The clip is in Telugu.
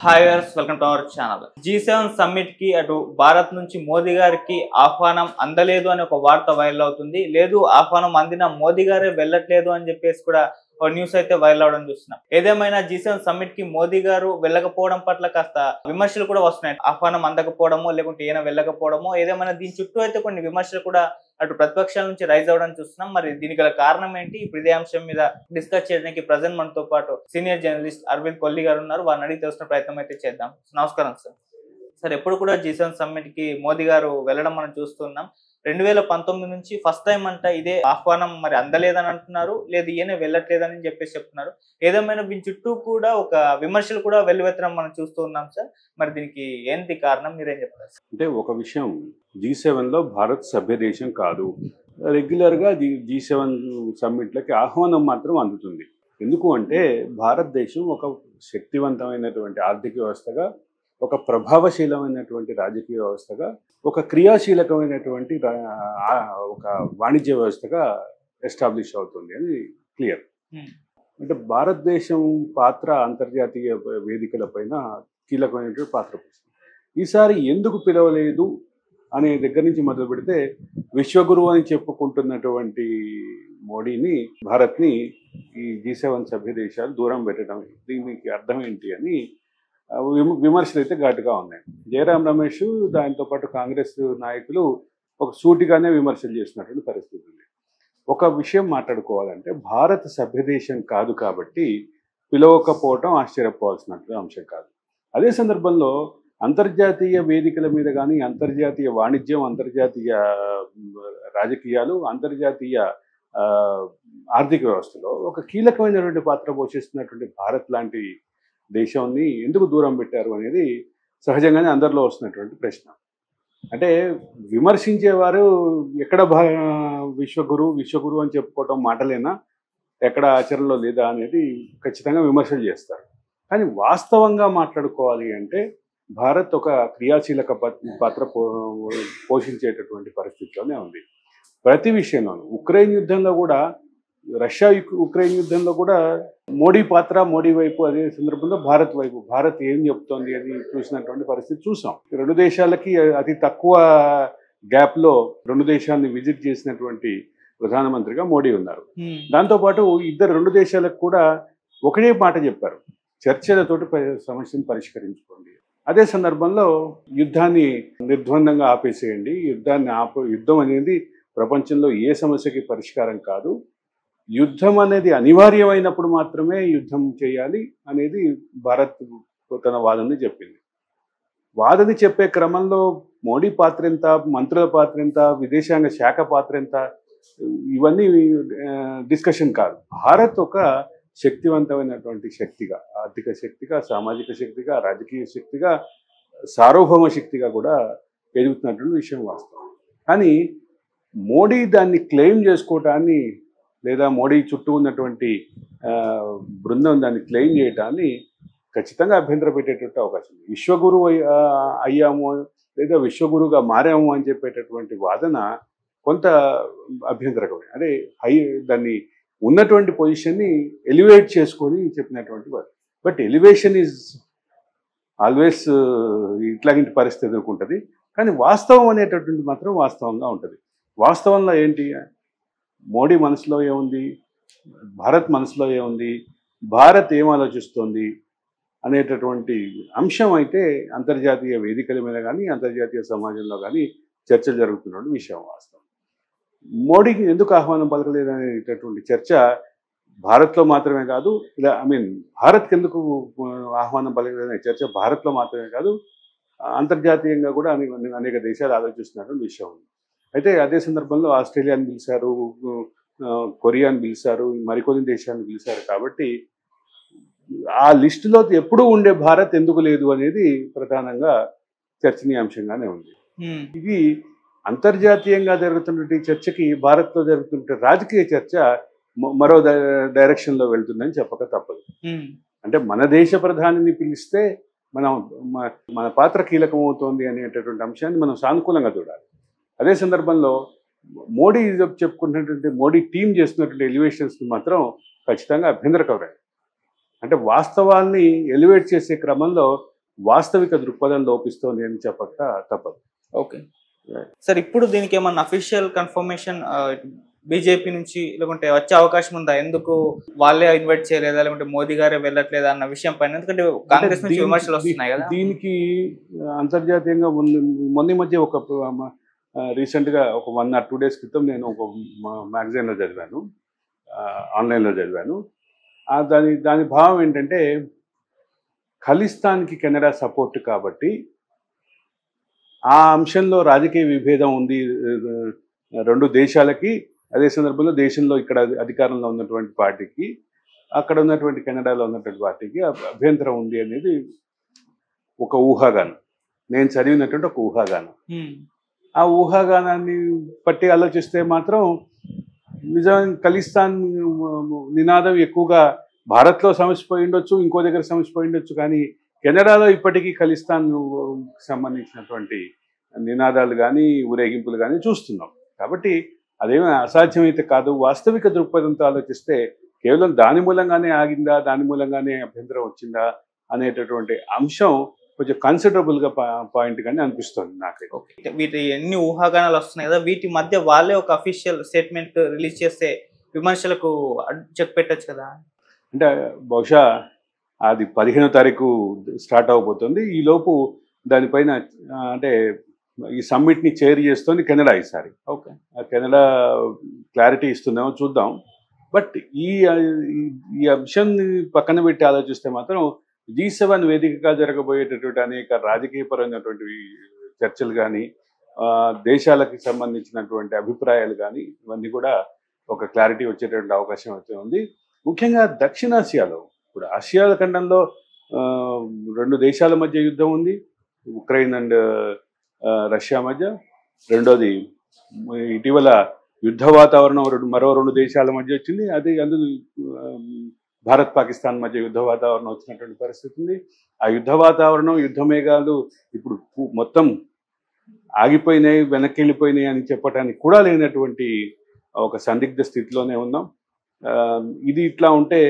Hi viewers, welcome to our channel. G7 summit కి అటు భారత్ నుంచి మోదీ గారికి ఆహ్వానం అందలేదు అని ఒక వార్త వైరల్ అవుతుంది. లేదు, ఆహ్వానం అందిన మోదీ గారే వెళ్ళట్లేదు అని చెప్పేసి కూడా ఒక న్యూస్ అయితే వైరల్ అవడం చూస్తున్నాం. ఏదేమైనా G7 సమ్మిట్ కి మోదీ గారు వెళ్ళకపోవడం పట్ల కాస్త విమర్శలు కూడా వస్తున్నాయి. ఆహ్వానం అందకపోవడమో లేకుంటే ఈయన వెళ్ళకపోవడమో, ఏదేమైనా దీని చుట్టూ అయితే కొన్ని విమర్శలు కూడా అటు ప్రతిపక్షాల నుంచి రైజ్ అవ్వడం చూస్తున్నాం. మరి దీనికి గల కారణం ఏంటి? ఇప్పుడు ఇదే అంశం మీద డిస్కస్ చేయడానికి ప్రజెంట్ మనతో పాటు సీనియర్ జర్నలిస్ట్ అరవింద్ కొల్లి గారు ఉన్నారు. వారిని అడిగి తెలుసుకునే ప్రయత్నం అయితే చేద్దాం. నమస్కారం సార్. సార్, ఎప్పుడు కూడా G7 సమ్మిట్ కి మోదీ గారు వెళ్ళడం మనం చూస్తున్నాం. 2019 నుంచి ఫస్ట్ టైం అంట ఇదే ఆహ్వానం మరి అందలేదని అంటున్నారు, లేదు ఈయన వెళ్ళట్లేదని చెప్పేసి చెప్తున్నారు. ఏదేమైనా దీని చుట్టూ కూడా ఒక విమర్శలు కూడా వెల్లువెత్తడం మనం చూస్తూ ఉన్నాం సార్. మరి దీనికి ఏంటి కారణం, మీరేం చెప్తారు? అంటే ఒక విషయం, G7లో భారత్ సభ్య దేశం కాదు. రెగ్యులర్గా G7 సమ్మిట్లకి ఆహ్వానం మాత్రం అందుతుంది. ఎందుకు అంటే భారతదేశం ఒక శక్తివంతమైనటువంటి ఆర్థిక వ్యవస్థగా, ఒక ప్రభావశీలమైనటువంటి రాజకీయ వ్యవస్థగా, ఒక క్రియాశీలకమైనటువంటి ఒక వాణిజ్య వ్యవస్థగా ఎస్టాబ్లిష్ అవుతుంది అని క్లియర్. అంటే భారతదేశం పాత్ర అంతర్జాతీయ వేదికల పైన కీలకమైనటువంటి పాత్ర పోషిస్తుంది. ఈసారి ఎందుకు పిలవలేదు అనే దగ్గర నుంచి మొదలు పెడితే, విశ్వగురువు అని చెప్పుకుంటున్నటువంటి మోడీని, భారత్ని ఈ G7 సభ్య దేశాలు దూరం పెట్టడం, దీనికి అర్థం ఏంటి అని విమర్శలు అయితే ఘాటుగా ఉన్నాయి. జయరాం రమేష్ దాంతో పాటు కాంగ్రెస్ నాయకులు ఒక సూటిగానే విమర్శలు చేసినటువంటి పరిస్థితి ఉంది. ఒక విషయం మాట్లాడుకోవాలంటే, భారత్ సభ్యదేశం కాదు కాబట్టి పిలవకపోవటం ఆశ్చర్యపోవాల్సినటువంటి అంశం కాదు. అదే సందర్భంలో అంతర్జాతీయ వేదికల మీద కానీ, అంతర్జాతీయ వాణిజ్యం, అంతర్జాతీయ రాజకీయాలు, అంతర్జాతీయ ఆర్థిక వ్యవస్థలో ఒక కీలకమైనటువంటి పాత్ర పోషిస్తున్నటువంటి భారత్ లాంటి దేశాన్ని ఎందుకు దూరం పెట్టారు అనేది సహజంగానే అందరిలో వస్తున్నటువంటి ప్రశ్న. అంటే విమర్శించేవారు ఎక్కడ విశ్వగురు అని చెప్పుకోవటం మాటలేనా, ఎక్కడ ఆచరణలో లేదా అనేది ఖచ్చితంగా విమర్శలు చేస్తారు. కానీ వాస్తవంగా మాట్లాడుకోవాలి అంటే భారత్ ఒక క్రియాశీలక పాత్ర పోషించేటటువంటి పరిస్థితిలోనే ఉంది. ప్రతి విషయంలోనూ ఉక్రెయిన్ యుద్ధంలో కూడా, రష్యా ఉక్రెయిన్ యుద్ధంలో కూడా మోడీ పాత్ర, మోడీ వైపు, అదే సందర్భంలో భారత్ వైపు, భారత్ ఏం చెప్తోంది అని చూసినటువంటి పరిస్థితి చూసాం. రెండు దేశాలకి అతి తక్కువ గ్యాప్లో రెండు దేశాలని విజిట్ చేసినటువంటి ప్రధానమంత్రిగా మోడీ ఉన్నారు. దాంతోపాటు రెండు దేశాలకు కూడా ఒకటే మాట చెప్పారు, చర్చలతోటి సమస్యను పరిష్కరించుకోండి. అదే సందర్భంలో యుద్ధాన్ని నిర్ద్వందంగా ఆపేసేయండి, యుద్ధం అనేది ప్రపంచంలో ఏ సమస్యకి పరిష్కారం కాదు, యుద్ధం అనేది అనివార్యమైనప్పుడు మాత్రమే యుద్ధం చేయాలి అనేది భారత్ తన వాదనని చెప్పింది. వాదన చెప్పే క్రమంలో మోడీ పాత్ర ఎంత, మంత్రుల పాత్ర ఎంత, విదేశాంగ శాఖ పాత్ర ఎంత, ఇవన్నీ డిస్కషన్ కాదు. భారత్ ఒక శక్తివంతమైనటువంటి శక్తిగా, ఆర్థిక శక్తిగా, సామాజిక శక్తిగా, రాజకీయ శక్తిగా, సార్వభౌమ శక్తిగా కూడా ఎదుగుతున్నటువంటి విషయం వాస్తవం. కానీ మోడీ దాన్ని క్లెయిమ్ చేసుకోవటాన్ని, లేదా మోడీ చుట్టూ ఉన్నటువంటి బృందం దాన్ని క్లెయిమ్ చేయటాన్ని ఖచ్చితంగా అభ్యంతర పెట్టేటట్టు అవకాశం ఉంది. విశ్వగురువు అయ్యాము లేదా విశ్వగురువుగా మారాము అని చెప్పేటటువంటి వాదన కొంత అభ్యంతరకమే. అంటే దాన్ని ఉన్నటువంటి పొజిషన్ని ఎలివేట్ చేసుకొని చెప్పినటువంటి వాడు. బట్ ఎలివేషన్ ఈజ్ ఆల్వేస్ ఇట్లాంటి పరిస్థితి ఎదుర్కొంటుంది. కానీ వాస్తవం అనేటటువంటి మాత్రం వాస్తవంగా ఉంటుంది. వాస్తవంలో ఏంటి, మోడీ మనసులో ఏముంది, భారత్ మనసులో ఏముంది, భారత్ ఏం ఆలోచిస్తోంది అనేటటువంటి అంశం అయితే అంతర్జాతీయ వేదికల మీద కానీ, అంతర్జాతీయ సమాజంలో కానీ చర్చలు జరుగుతున్న విషయం వాస్తవం. మోడీకి ఎందుకు ఆహ్వానం పలకలేదు అనేటటువంటి చర్చ భారత్లో మాత్రమే కాదు, భారత్కి ఎందుకు ఆహ్వానం పలకలేదనే చర్చ భారత్లో మాత్రమే కాదు, అంతర్జాతీయంగా కూడా అనేక దేశాలు ఆలోచిస్తున్నటువంటి విషయం ఉంది. అయితే అదే సందర్భంలో ఆస్ట్రేలియాని పిలిచారు, కొరియాని పిలిచారు, మరికొన్ని దేశాలను పిలిచారు. కాబట్టి ఆ లిస్టులో ఎప్పుడూ ఉండే భారత్ ఎందుకు లేదు అనేది ప్రధానంగా చర్చనీయాంశంగానే ఉంది. ఇది అంతర్జాతీయంగా జరుగుతున్నటువంటి చర్చకి, భారత్లో జరుగుతున్న రాజకీయ చర్చ మరో డైరెక్షన్లో వెళ్తుందని చెప్పక తప్పదు. అంటే మన దేశ ప్రధానిని పిలిస్తే మన పాత్ర కీలకమవుతోంది అనేటటువంటి అంశాన్ని మనం సానుకూలంగా చూడాలి. అదే సందర్భంలో మోడీ చెప్పుకున్నటువంటి, మోడీ టీం చేస్తున్నటువంటి ఎలివేషన్స్ని మాత్రం ఖచ్చితంగా అభ్యంతరకరం. అంటే వాస్తవాన్ని ఎలివేట్ చేసే క్రమంలో వాస్తవిక దృక్పథం లోపిస్తోంది అని చెప్పక తప్పదు. ఓకే సార్, ఇప్పుడు దీనికి ఏమన్నా అఫీషియల్ కన్ఫర్మేషన్ బీజేపీ నుంచి లేకుంటే వచ్చే అవకాశం ఉందా? ఎందుకు వాళ్ళే ఇన్వైట్ చేయలేదా, లేకుంటే మోదీ గారే వెళ్ళట్లేదా అన్న విషయం పైన, ఎందుకంటే కాంగ్రెస్ నుంచి విమర్శలు వస్తున్నాయి కదా. దీనికి అంతర్జాతీయంగా మొన్న మధ్య ఒక రీసెంట్గా ఒక 1 or 2 days క్రితం నేను ఒక మ్యాగజైన్లో చదివాను, ఆన్లైన్లో చదివాను. దాని భావం ఏంటంటే, ఖలిస్తాన్కి కెనడా సపోర్ట్ కాబట్టి ఆ అంశంలో రాజకీయ విభేదం ఉంది 2 దేశాలకి. అదే సందర్భంలో దేశంలో ఇక్కడ అధికారంలో ఉన్నటువంటి పార్టీకి, అక్కడ ఉన్నటువంటి కెనడాలో ఉన్నటువంటి పార్టీకి అభ్యంతరం ఉంది అనేది ఒక ఊహాగానం. నేను చదివినటువంటి ఒక ఊహాగానం. ఆ ఊహాగానాన్ని బట్టి ఆలోచిస్తే మాత్రం నిజంగా ఖలిస్తాన్ నినాదం ఎక్కువగా భారత్లో సమస్యపోయి ఉండొచ్చు, ఇంకో దగ్గర సమస్యపోయి ఉండొచ్చు, కానీ కెనడాలో ఇప్పటికీ ఖలిస్తాన్ సంబంధించినటువంటి నినాదాలు కానీ ఊరేగింపులు కానీ చూస్తున్నాం. కాబట్టి అదేమీ అసాధ్యమైతే కాదు. వాస్తవిక దృక్పథంతో ఆలోచిస్తే కేవలం దాని మూలంగానే ఆగిందా, దాని మూలంగానే అభ్యంతరం వచ్చిందా అనేటటువంటి అంశం కొంచెం కన్సిడరబుల్గా పాయింట్ కానీ అనిపిస్తుంది నాకైతే. వీటి ఎన్ని ఊహాగానాలు వస్తున్నాయి కదా, వీటి మధ్య వాళ్ళే ఒక అఫీషియల్ స్టేట్మెంట్ రిలీజ్ చేస్తే విమర్శలకు చెక్ పెట్టచ్చు కదా. అంటే బహుశా అది 15వ తారీఖు స్టార్ట్ అవబోతుంది. ఈలోపు దానిపైన అంటే ఈ సమ్మిట్ని చైర్ చేస్తుంది కెనడా ఈసారి. ఓకే, కెనడా క్లారిటీ ఇస్తుందేమో చూద్దాం. బట్ ఈ అంశాన్ని పక్కన పెట్టి ఆలోచిస్తే మాత్రం G7 వేదికగా జరగబోయేటటువంటి అనేక రాజకీయపరమైనటువంటి చర్చలు కానీ, దేశాలకు సంబంధించినటువంటి అభిప్రాయాలు కానీ, ఇవన్నీ కూడా ఒక క్లారిటీ వచ్చేటువంటి అవకాశం అయితే ఉంది. ముఖ్యంగా దక్షిణాసియాలో, ఇప్పుడు ఆసియా ఖండంలో 2 దేశాల మధ్య యుద్ధం ఉంది, ఉక్రెయిన్ అండ్ రష్యా మధ్య. రెండోది ఇటీవల యుద్ధ వాతావరణం మరో 2 దేశాల మధ్య వచ్చింది. అది అందులో భారత్ పాకిస్తాన్ మధ్య యుద్ధ వాతావరణం వచ్చినటువంటి పరిస్థితి ఉంది. ఆ యుద్ధ వాతావరణం, యుద్ధ మేఘాలు ఇప్పుడు మొత్తం ఆగిపోయినాయి, వెనక్కి వెళ్ళిపోయినాయి అని చెప్పడానికి కూడా లేనటువంటి ఒక సందిగ్ధ స్థితిలోనే ఉన్నాం. ఇది ఇట్లా ఉంటే